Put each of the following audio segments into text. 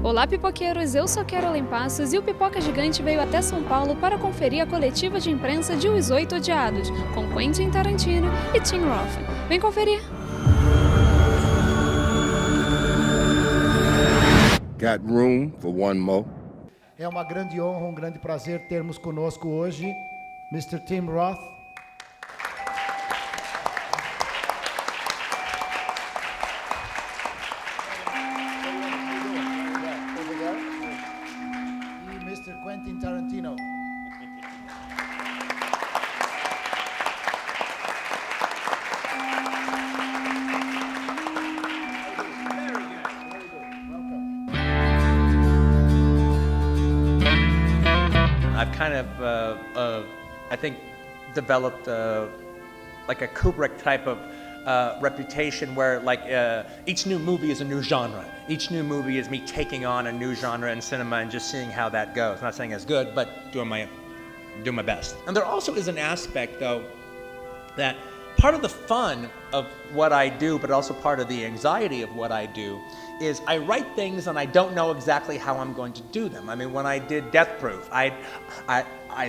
Olá, pipoqueiros! Eu sou Carolyn Passos e o Pipoca Gigante veio até São Paulo para conferir a coletiva de imprensa de Os 8 Odiados, com Quentin Tarantino e Tim Roth. Vem conferir! Got room for one more? É uma grande honra, um grande prazer termos conosco hoje Mr. Tim Roth. E Mr. Quentin Tarantino. I've kind of, I think, developed like a Kubrick type of reputation where each new movie is a new genre. Each new movie is me taking on a new genre in cinema and just seeing how that goes. I'm not saying it's good, but doing my best. And there also is an aspect, though, that part of the fun of what I do, but also part of the anxiety of what I do, is I write things and I don't know exactly how I'm going to do them. I mean, when I did Death Proof, I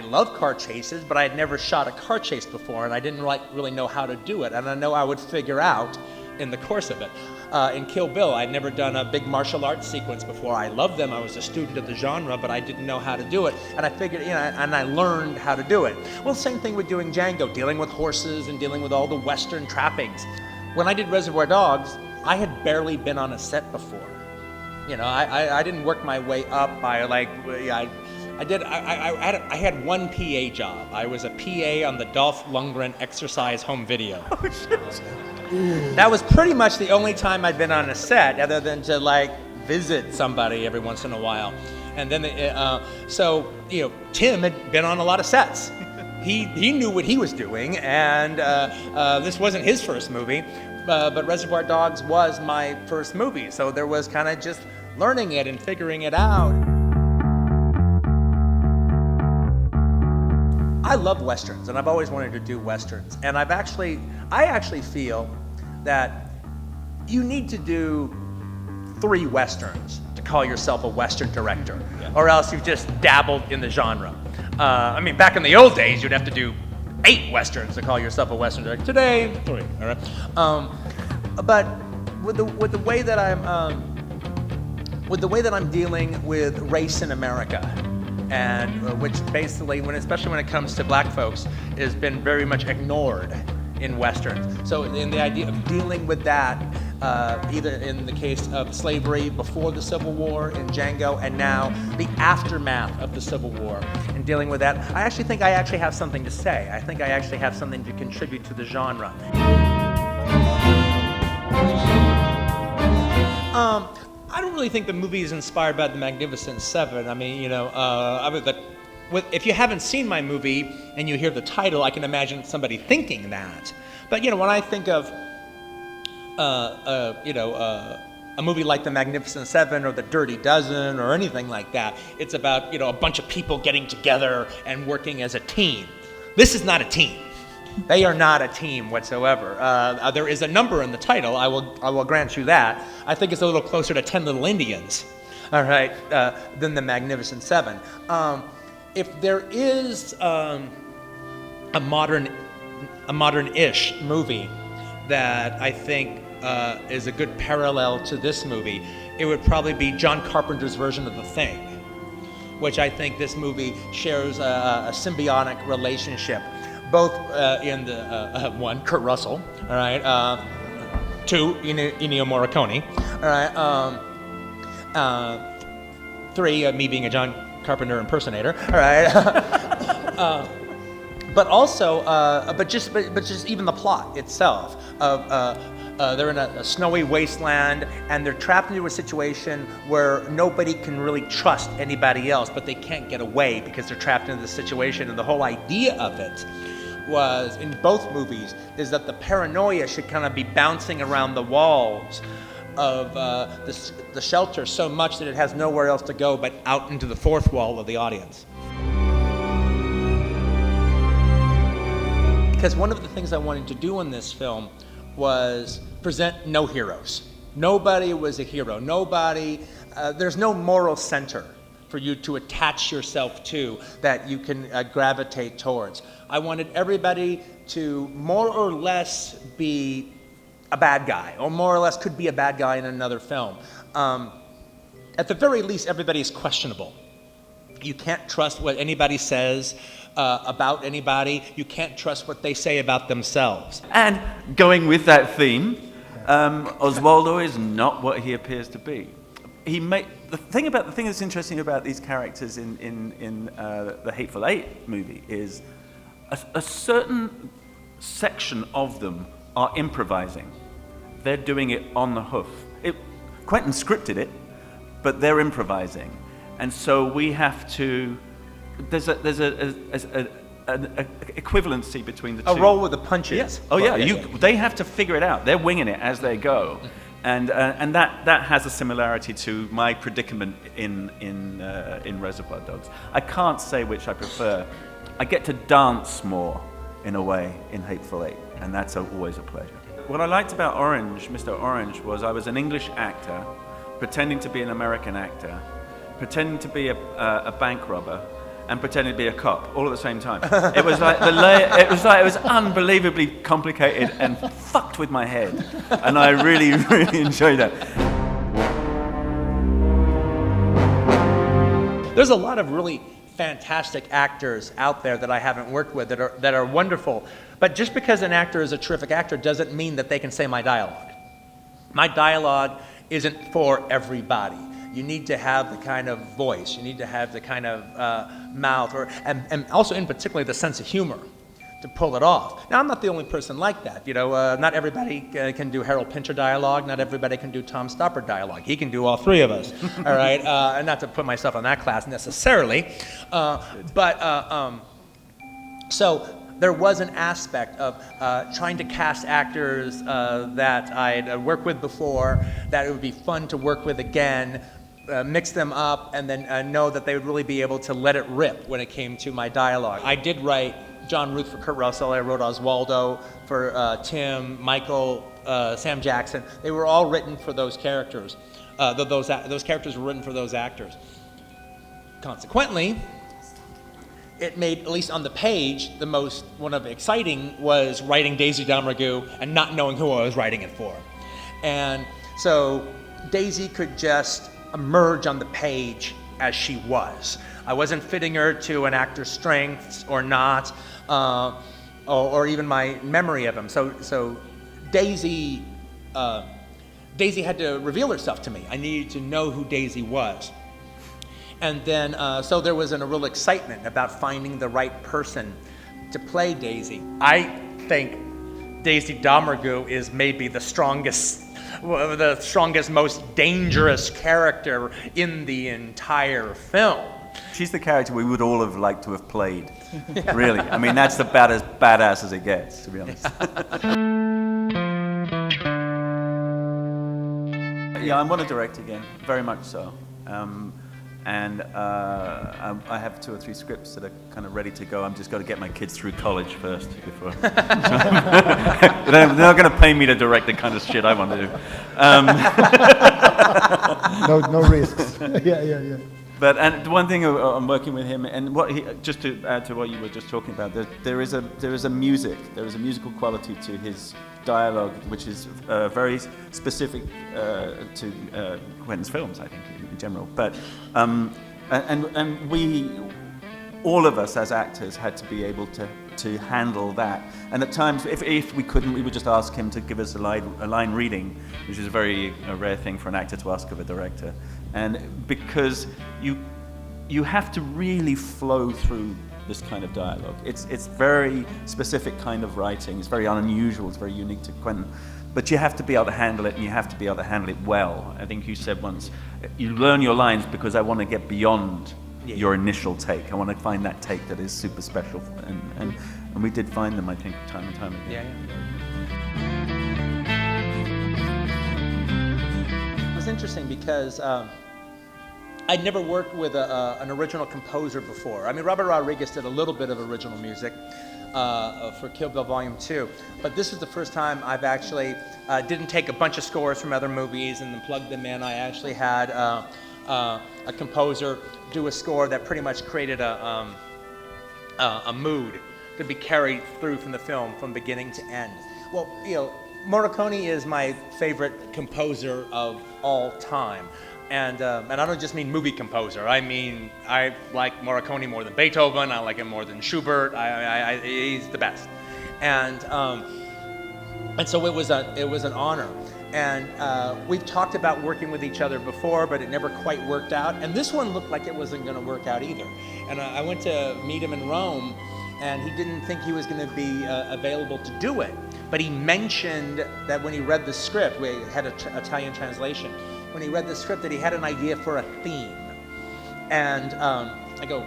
love car chases, but I had never shot a car chase before, and I didn't really know how to do it. And I know I would figure out in the course of it. In Kill Bill, I'd never done a big martial arts sequence before. I loved them. I was a student of the genre, but I didn't know how to do it. And I figured, and I learned how to do it. Well, same thing with doing Django, dealing with horses and dealing with all the Western trappings. When I did Reservoir Dogs, I had barely been on a set before. I didn't work my way up. I had one PA job. I was a PA on the Dolph Lundgren exercise home video. Oh, shit. That was pretty much the only time I'd been on a set, other than to visit somebody every once in a while. And then, Tim had been on a lot of sets. He knew what he was doing, and this wasn't his first movie, but Reservoir Dogs was my first movie. So there was kind of just learning it and figuring it out. I love Westerns, and I've always wanted to do Westerns. And I actually feel that you need to do 3 Westerns to call yourself a Western director, or else you've just dabbled in the genre. Back in the old days, you'd have to do 8 Westerns to call yourself a Western director. Today, 3, all right? But with the way that I'm dealing with race in America, and which basically, especially when it comes to black folks, has been very much ignored in Westerns. So in the idea of dealing with that, either in the case of slavery before the Civil War in Django, and now the aftermath of the Civil War, and dealing with that, I actually think I have something to say. I think I actually have something to contribute to the genre. I don't really think the movie is inspired by the Magnificent Seven. If you haven't seen my movie and you hear the title, I can imagine somebody thinking that. But when I think of a movie like The Magnificent Seven or The Dirty Dozen or anything like that, it's about a bunch of people getting together and working as a team. This is not a team. They are not a team whatsoever. There is a number in the title. I will grant you that. I think it's a little closer to 10 Little Indians, all right, than The Magnificent Seven. If there is a modern-ish movie that I think is a good parallel to this movie, it would probably be John Carpenter's version of The Thing, which I think this movie shares a symbiotic relationship, both in the one, Kurt Russell, all right, 2, Ennio Morricone, all right, 3, me being a John Carpenter impersonator, all right. But also, but just even the plot itself of they're in a snowy wasteland and they're trapped into a situation where nobody can really trust anybody else, but they can't get away because they're trapped into the situation. And the whole idea of it was, in both movies, is that the paranoia should kind of be bouncing around the walls of the shelter so much that it has nowhere else to go but out into the fourth wall of the audience. Because one of the things I wanted to do in this film was present no heroes. Nobody was a hero. Nobody there's no moral center for you to attach yourself to that you can gravitate towards. I wanted everybody to more or less be a bad guy, or more or less could be a bad guy in another film. At the very least, everybody is questionable. You can't trust what anybody says about anybody. You can't trust what they say about themselves. And going with that theme, Oswaldo is not what he appears to be. The thing that's interesting about these characters in the Hateful Eight movie is a certain section of them are improvising. They're doing it on the hoof. Quentin scripted it, but they're improvising, and so we have to. There's an equivalency between the two. A roll with the punches. Yes. Oh yeah. They have to figure it out. They're winging it as they go, and that has a similarity to my predicament in Reservoir Dogs. I can't say which I prefer. I get to dance more in a way in Hateful Eight, and that's always a pleasure. What I liked about Orange, Mr. Orange, was I was an English actor pretending to be an American actor, pretending to be a bank robber, and pretending to be a cop all at the same time. It was like it was unbelievably complicated and fucked with my head, and I really, really enjoyed that. There's a lot of really fantastic actors out there that I haven't worked with that are wonderful. But just because an actor is a terrific actor doesn't mean that they can say my dialogue. My dialogue isn't for everybody. You need to have the kind of voice, you need to have the kind of mouth, and also in particular the sense of humor to pull it off. Now, I'm not the only person like that. Not everybody can do Harold Pinter dialogue, not everybody can do Tom Stoppard dialogue. He can do all three of us, all right? And not to put myself on that class necessarily, so there was an aspect of trying to cast actors that I'd worked with before, that it would be fun to work with again, mix them up, and then know that they would really be able to let it rip when it came to my dialogue. I did write John Ruth for Kurt Russell. I wrote Oswaldo for Tim, Michael, Sam Jackson. They were all written for those characters. Those characters were written for those actors. Consequently, it made, at least on the page, one of the exciting was writing Daisy Domergue and not knowing who I was writing it for. And so Daisy could just emerge on the page as she was. I wasn't fitting her to an actor's strengths or not, or even my memory of him. So Daisy had to reveal herself to me. I needed to know who Daisy was. And then, so there was a real excitement about finding the right person to play Daisy. I think Daisy Domergue is maybe the strongest, most dangerous character in the entire film. She's the character we would all have liked to have played, really. I mean, that's about as badass as it gets, to be honest. Yeah, I want to direct again, very much so. And I have 2 or 3 scripts that are kind of ready to go. I'm just got to get my kids through college first before. They're not going to pay me to direct the kind of shit I want to do. No risks. Yeah. But and one thing I'm working with him, and just to add to what you were just talking about, there is a musical quality to his dialogue, which is very specific to Quentin's films, I think, in general. But and we, all of us as actors, had to be able to handle that. And at times, if we couldn't, we would just ask him to give us a line reading, which is a rare thing for an actor to ask of a director. And because you have to really flow through this kind of dialogue. It's very specific kind of writing. It's very unusual. It's very unique to Quentin. But you have to be able to handle it, and you have to be able to handle it well. I think you said once, you learn your lines because I want to get beyond your initial take. I want to find that take that is super special. And we did find them, I think, time and time again. Yeah. It was interesting because I'd never worked with an original composer before. I mean, Robert Rodriguez did a little bit of original music for Kill Bill Volume 2, but this is the first time I've actually didn't take a bunch of scores from other movies and then plugged them in. I actually had a composer do a score that pretty much created a mood to be carried through from the film from beginning to end. Well, you know, Morricone is my favorite composer of all time. And I don't just mean movie composer. I mean, I like Morricone more than Beethoven. I like him more than Schubert. He's the best. And so it was an honor. And we've talked about working with each other before, but it never quite worked out. And this one looked like it wasn't going to work out either. And I went to meet him in Rome, and he didn't think he was going to be available to do it. But he mentioned that when he read the script, we had an Italian translation, when he read the script that he had an idea for a theme. And I go,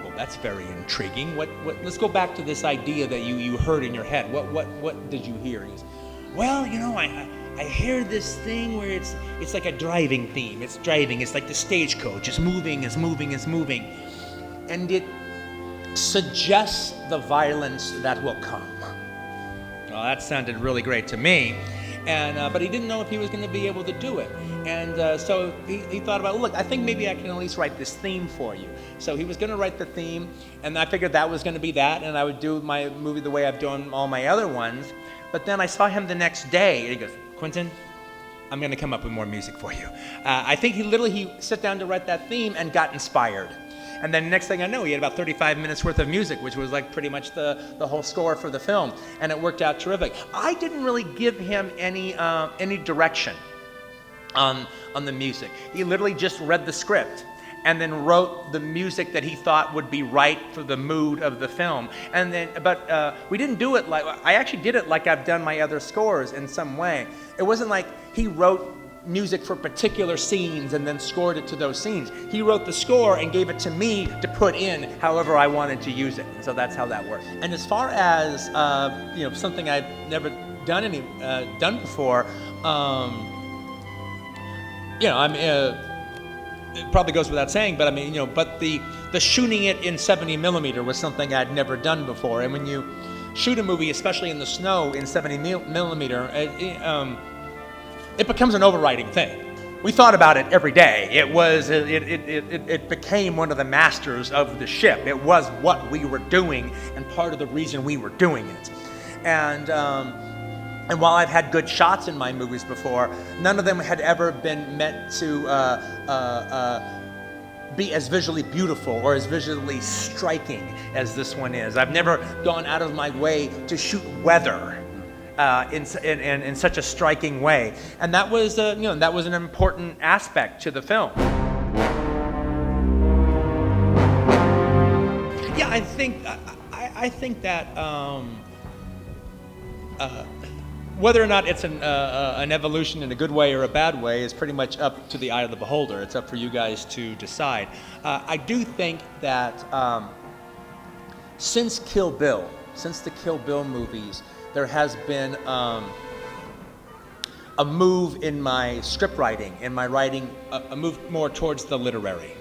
well, that's very intriguing. Let's go back to this idea that you heard in your head. What did you hear? He goes, well, you know, I hear this thing where it's like a driving theme. It's driving. It's like the stagecoach. It's moving. It's moving. It's moving, and it suggests the violence that will come. Well, that sounded really great to me, and but he didn't know if he was going to be able to do it. And so he thought about, look, I think maybe I can at least write this theme for you. So he was going to write the theme, and I figured that was going to be that, and I would do my movie the way I've done all my other ones. But then I saw him the next day, and he goes, Quentin, I'm going to come up with more music for you. I think he sat down to write that theme and got inspired. And then next thing I know, he had about 35 minutes worth of music, which was like pretty much the whole score for the film. And it worked out terrific. I didn't really give him any direction on the music. He literally just read the script and then wrote the music that he thought would be right for the mood of the film. And then, but we didn't do it like, I actually did it like I've done my other scores in some way. It wasn't like he wrote music for particular scenes and then scored it to those scenes. He wrote the score and gave it to me to put in however I wanted to use it. And so that's how that worked. And as far as you know, something I've never done before, you know, I mean, it probably goes without saying, but I mean, you know, but the shooting it in 70 millimeter was something I'd never done before. And when you shoot a movie, especially in the snow in 70 millimeter, it becomes an overriding thing. We thought about it every day. It became one of the masters of the ship. It was what we were doing and part of the reason we were doing it. And while I've had good shots in my movies before, none of them had ever been meant to be as visually beautiful or as visually striking as this one is. I've never gone out of my way to shoot weather in such a striking way, and that was you know, that was an important aspect to the film. Yeah, I think that whether or not it's an evolution in a good way or a bad way is pretty much up to the eye of the beholder. It's up for you guys to decide. I do think that since the Kill Bill movies, there has been a move in my script writing, a move more towards the literary.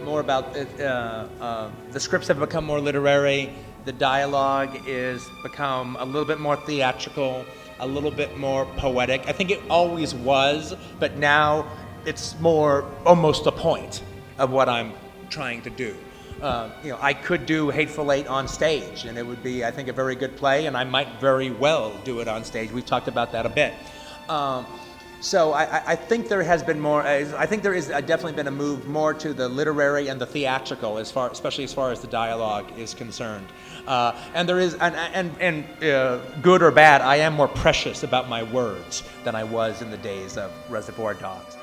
More about the scripts have become more literary. The dialogue is become a little bit more theatrical, a little bit more poetic. I think it always was, but now it's more almost the point of what I'm trying to do. You know, I could do Hateful Eight on stage, and it would be, I think, a very good play, and I might very well do it on stage. We've talked about that a bit. So I think there has been more. I think there is definitely been a move more to the literary and the theatrical, especially as far as the dialogue is concerned. And there is, and good or bad, I am more precious about my words than I was in the days of Reservoir Dogs.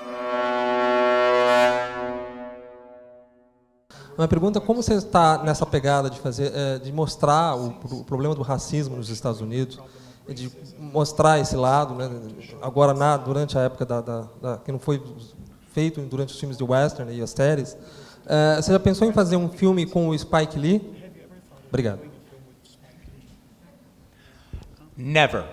Uma pergunta: como você está nessa pegada de fazer, de mostrar o problema do racismo nos Estados Unidos, de mostrar esse lado, né? Agora durante a época que não foi feito durante os filmes de western e as séries, você já pensou em fazer um filme com o Spike Lee? Obrigado. Never.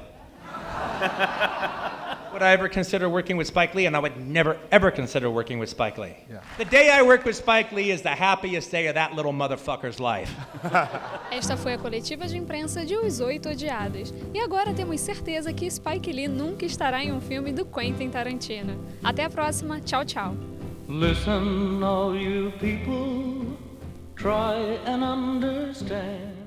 Would I ever consider working with Spike Lee? And I would never, ever consider working with Spike Lee. Yeah. The day I work with Spike Lee is the happiest day of that little motherfucker's life. Esta foi a coletiva de imprensa de Os Oito Odiados. E agora temos certeza que Spike Lee nunca estará em um filme do Quentin Tarantino. Até a próxima. Tchau, tchau. Listen, all you people, try and understand.